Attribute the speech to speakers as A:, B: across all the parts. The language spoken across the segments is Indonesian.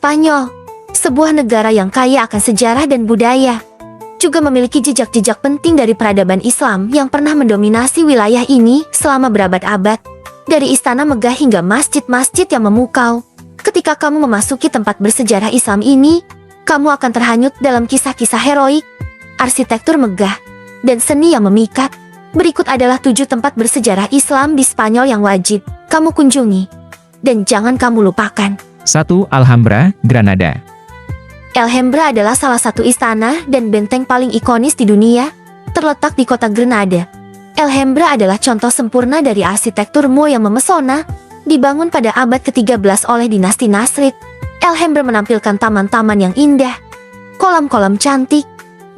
A: Spanyol, sebuah negara yang kaya akan sejarah dan budaya, juga memiliki jejak-jejak penting dari peradaban Islam yang pernah mendominasi wilayah ini selama berabad-abad, dari istana megah hingga masjid-masjid yang memukau. Ketika kamu memasuki tempat bersejarah Islam ini, kamu akan terhanyut dalam kisah-kisah heroik, arsitektur megah, dan seni yang memikat. Berikut adalah 7 tempat bersejarah Islam di Spanyol yang wajib kamu kunjungi, dan jangan kamu lupakan.
B: 1. Alhambra, Granada.
A: Alhambra adalah salah satu istana dan benteng paling ikonis di dunia, terletak di kota Granada. Alhambra adalah contoh sempurna dari arsitektur Moor yang memesona, dibangun pada abad ke-13 oleh dinasti Nasrid. Alhambra menampilkan taman-taman yang indah, kolam-kolam cantik,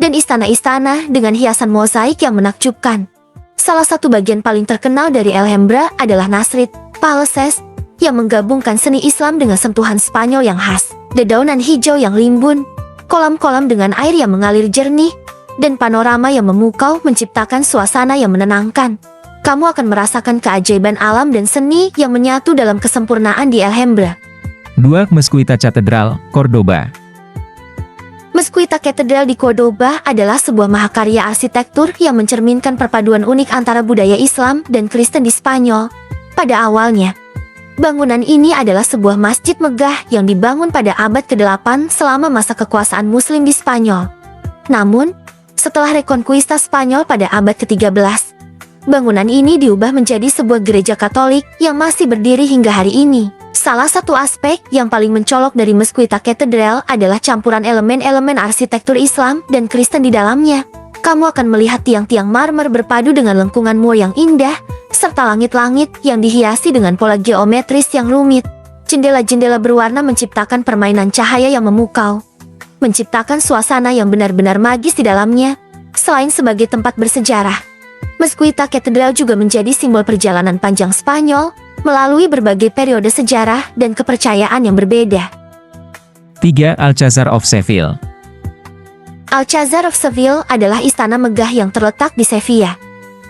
A: dan istana-istana dengan hiasan mozaik yang menakjubkan. Salah satu bagian paling terkenal dari Alhambra adalah Nasrid Palaces, yang menggabungkan seni Islam dengan sentuhan Spanyol yang khas. Dedaunan hijau yang limbun, kolam-kolam dengan air yang mengalir jernih, dan panorama yang memukau menciptakan suasana yang menenangkan. Kamu akan merasakan keajaiban alam dan seni yang menyatu dalam kesempurnaan di Alhambra.
B: 2. Mezquita Cathedral, Cordoba.
A: Mezquita Cathedral di Cordoba adalah sebuah mahakarya arsitektur yang mencerminkan perpaduan unik antara budaya Islam dan Kristen di Spanyol. Pada awalnya, bangunan ini adalah sebuah masjid megah yang dibangun pada abad ke-8 selama masa kekuasaan Muslim di Spanyol. Namun, setelah Reconquista Spanyol pada abad ke-13, bangunan ini diubah menjadi sebuah gereja Katolik yang masih berdiri hingga hari ini. Salah satu aspek yang paling mencolok dari Mezquita Cathedral adalah campuran elemen-elemen arsitektur Islam dan Kristen di dalamnya. Kamu akan melihat tiang-tiang marmer berpadu dengan lengkungan Moor yang indah, serta langit-langit yang dihiasi dengan pola geometris yang rumit. Jendela-jendela berwarna menciptakan permainan cahaya yang memukau, menciptakan suasana yang benar-benar magis di dalamnya. Selain sebagai tempat bersejarah, Mezquita Cathedral juga menjadi simbol perjalanan panjang Spanyol melalui berbagai periode sejarah dan kepercayaan yang berbeda.
B: 3. Alcázar of Seville.
A: Alcázar of Seville adalah istana megah yang terletak di Sevilla.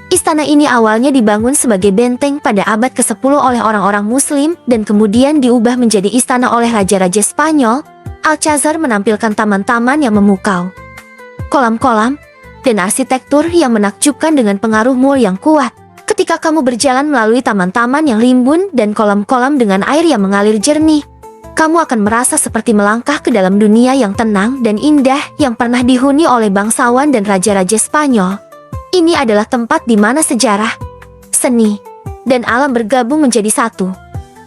A: Istana ini awalnya dibangun sebagai benteng pada abad ke-10 oleh orang-orang Muslim dan kemudian diubah menjadi istana oleh raja-raja Spanyol. Alcázar menampilkan taman-taman yang memukau, kolam-kolam, dan arsitektur yang menakjubkan dengan pengaruh Moor yang kuat. Ketika kamu berjalan melalui taman-taman yang limbun dan kolam-kolam dengan air yang mengalir jernih, kamu akan merasa seperti melangkah ke dalam dunia yang tenang dan indah yang pernah dihuni oleh bangsawan dan raja-raja Spanyol. Ini adalah tempat di mana sejarah, seni, dan alam bergabung menjadi satu.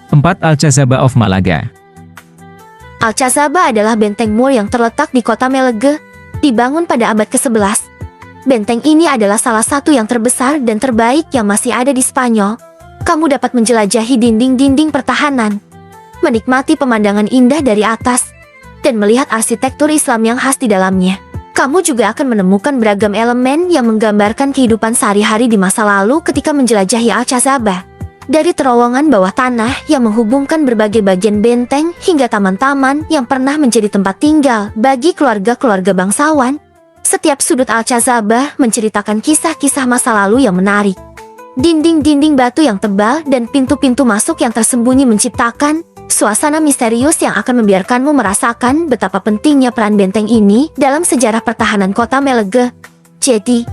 B: 4. Alcazaba of Malaga.
A: Alcazaba adalah benteng Moor yang terletak di kota Melege, dibangun pada abad ke-11. Benteng ini adalah salah satu yang terbesar dan terbaik yang masih ada di Spanyol. Kamu dapat menjelajahi dinding-dinding pertahanan, menikmati pemandangan indah dari atas, dan melihat arsitektur Islam yang khas di dalamnya. Kamu juga akan menemukan beragam elemen yang menggambarkan kehidupan sehari-hari di masa lalu ketika menjelajahi Alcazaba. Dari terowongan bawah tanah yang menghubungkan berbagai bagian benteng hingga taman-taman yang pernah menjadi tempat tinggal bagi keluarga-keluarga bangsawan, setiap sudut Alcazaba menceritakan kisah-kisah masa lalu yang menarik. Dinding-dinding batu yang tebal dan pintu-pintu masuk yang tersembunyi menciptakan suasana misterius yang akan membiarkanmu merasakan betapa pentingnya peran benteng ini dalam sejarah pertahanan kota Melege. Jadi,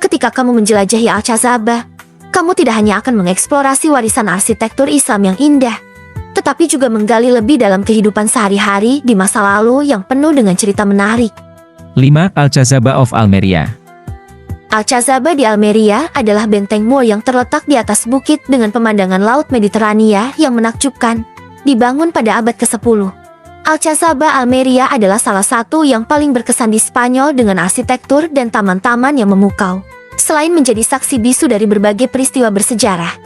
A: ketika kamu menjelajahi Alcazaba, kamu tidak hanya akan mengeksplorasi warisan arsitektur Islam yang indah, tetapi juga menggali lebih dalam kehidupan sehari-hari di masa lalu yang penuh dengan cerita menarik.
B: 5. Alcazaba of Almeria.
A: Alcazaba di Almeria adalah benteng Moor yang terletak di atas bukit dengan pemandangan Laut Mediterania yang menakjubkan, dibangun pada abad ke-10. Alcazaba Almeria adalah salah satu yang paling berkesan di Spanyol dengan arsitektur dan taman-taman yang memukau. Selain menjadi saksi bisu dari berbagai peristiwa bersejarah,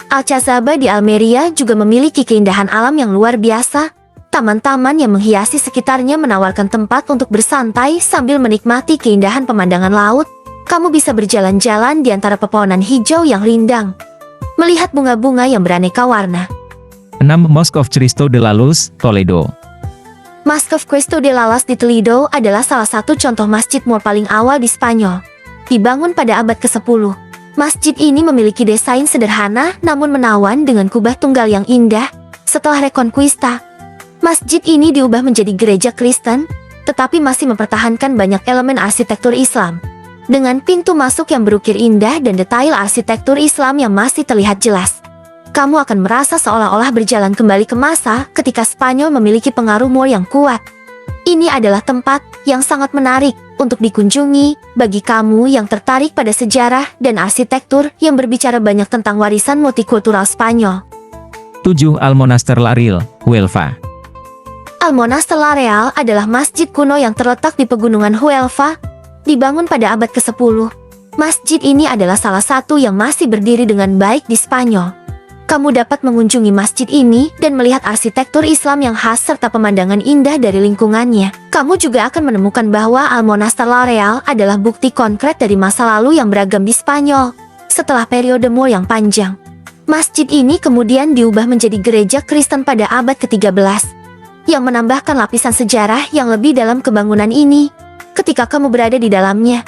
A: Alcazaba di Almeria juga memiliki keindahan alam yang luar biasa. Taman-taman yang menghiasi sekitarnya menawarkan tempat untuk bersantai sambil menikmati keindahan pemandangan laut. Kamu bisa berjalan-jalan di antara pepohonan hijau yang rindang, melihat bunga-bunga yang beraneka warna.
B: 6. Mosque of Cristo de la Luz, Toledo.
A: Mosque of Cristo de la Luz di Toledo adalah salah satu contoh masjid Moor paling awal di Spanyol. Dibangun pada abad ke-10, masjid ini memiliki desain sederhana namun menawan dengan kubah tunggal yang indah. Setelah Reconquista, Masjid ini diubah menjadi gereja Kristen, tetapi masih mempertahankan banyak elemen arsitektur Islam. Dengan pintu masuk yang berukir indah dan detail arsitektur Islam yang masih terlihat jelas, kamu akan merasa seolah-olah berjalan kembali ke masa ketika Spanyol memiliki pengaruh Moor yang kuat. Ini adalah tempat yang sangat menarik untuk dikunjungi bagi kamu yang tertarik pada sejarah dan arsitektur yang berbicara banyak tentang warisan multikultural Spanyol.
B: 7. Almonaster La Real, Huelva.
A: Almonaster La Real adalah masjid kuno yang terletak di pegunungan Huelva, dibangun pada abad ke-10. Masjid ini adalah salah satu yang masih berdiri dengan baik di Spanyol. Kamu dapat mengunjungi masjid ini dan melihat arsitektur Islam yang khas serta pemandangan indah dari lingkungannya. Kamu juga akan menemukan bahwa Almonaster La Real adalah bukti konkret dari masa lalu yang beragam di Spanyol. Setelah periode Moor yang panjang, masjid ini kemudian diubah menjadi gereja Kristen pada abad ke-13, yang menambahkan lapisan sejarah yang lebih dalam kebangunan ini. Ketika kamu berada di dalamnya,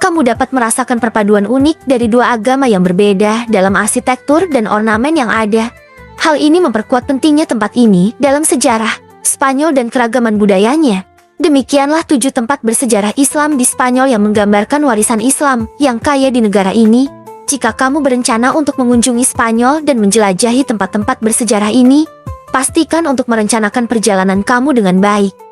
A: kamu dapat merasakan perpaduan unik dari dua agama yang berbeda dalam arsitektur dan ornamen yang ada. Hal ini memperkuat pentingnya tempat ini dalam sejarah Spanyol dan keragaman budayanya. Demikianlah 7 tempat bersejarah Islam di Spanyol yang menggambarkan warisan Islam yang kaya di negara ini. Jika kamu berencana untuk mengunjungi Spanyol dan menjelajahi tempat-tempat bersejarah ini, pastikan untuk merencanakan perjalanan kamu dengan baik.